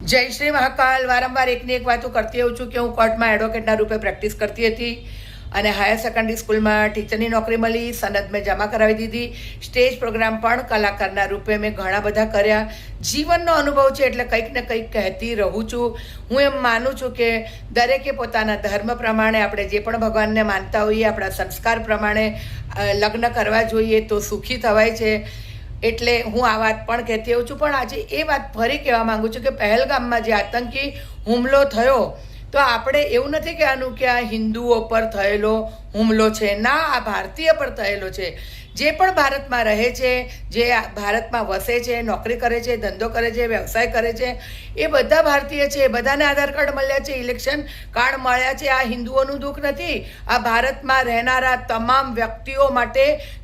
જય શ્રી મહાકાલ. વારંવાર એકની એક વાતો કરતી હોઉં છું કે હું કોર્ટમાં એડવોકેટના રૂપે પ્રેક્ટિસ કરતી હતી અને હાયર સેકન્ડરી સ્કૂલમાં ટીચરની નોકરી મળી, સનદ મેં જમા કરાવી દીધી. સ્ટેજ પ્રોગ્રામ પણ કલાકારના રૂપે મેં ઘણા બધા કર્યા. જીવનનો અનુભવ છે એટલે કંઈક ને કંઈક કહેતી રહું છું. હું એમ માનું છું કે દરેકે પોતાના ધર્મ પ્રમાણે આપણે જે પણ ભગવાનને માનતા હોઈએ, આપણા સંસ્કાર પ્રમાણે લગ્ન કરવા જોઈએ તો સુખી થવાય છે. એટલે હું આ વાત પણ કહેતી હોઉં છું. પણ આજે એ વાત ફરી કહેવા માગું છું કે પહેલગામમાં જે આતંકી હુમલો થયો, તો આપણે એવું નથી કહેવાનું કે આ હિન્દુઓ પર થયેલો હુમલો છે. ના, આ ભારતીય પર થયેલો છે. જે પણ ભારતમાં રહે છે, જે ભારતમાં વસે છે, નોકરી કરે છે, ધંધો કરે છે, વ્યવસાય કરે છે, એ બધા ભારતીય છે. બધાને આધાર કાર્ડ મળ્યા છે, ઇલેક્શન કાર્ડ મળ્યા છે. આ હિન્દુઓનું દુઃખ નથી, આ ભારતમાં રહેનારા તમામ વ્યક્તિઓ માટે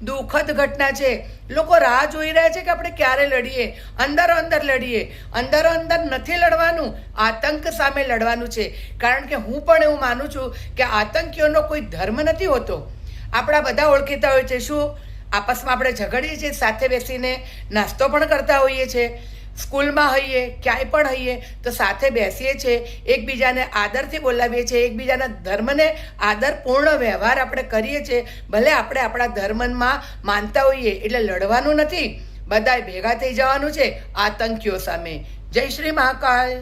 દુઃખદ ઘટના છે. લોકો રાહ જોઈ રહ્યા છે કે આપણે ક્યારે લડીએ, અંદરો અંદર લડીએ. અંદરો અંદર નથી લડવાનું, આતંક સામે લડવાનું છે. કારણ કે હું પણ એવું માનું છું કે આતંકીઓનો કોઈ ધર્મ નથી હોતો. આપણા બધા ઓળખીતા હોય છે. શું આપસમાં આપણે ઝઘડીએ છીએ, સાથે બેસીને નાસ્તો પણ કરતા હોઈએ છીએ, સ્કૂલમાં હોઈએ, ક્યાંય પણ હોઈએ તો સાથે બેસીએ છીએ, એકબીજાને આદરથી બોલાવીએ છીએ, એકબીજાના ધર્મને આદરપૂર્ણ વ્યવહાર આપણે કરીએ છીએ. ભલે આપણે આપણા ધર્મમાં માનતા હોઈએ, એટલે લડવાનું નથી, બધાએ ભેગા થઈ જવાનું છે આતંકીઓ સામે. જય શ્રી મહાકાલ.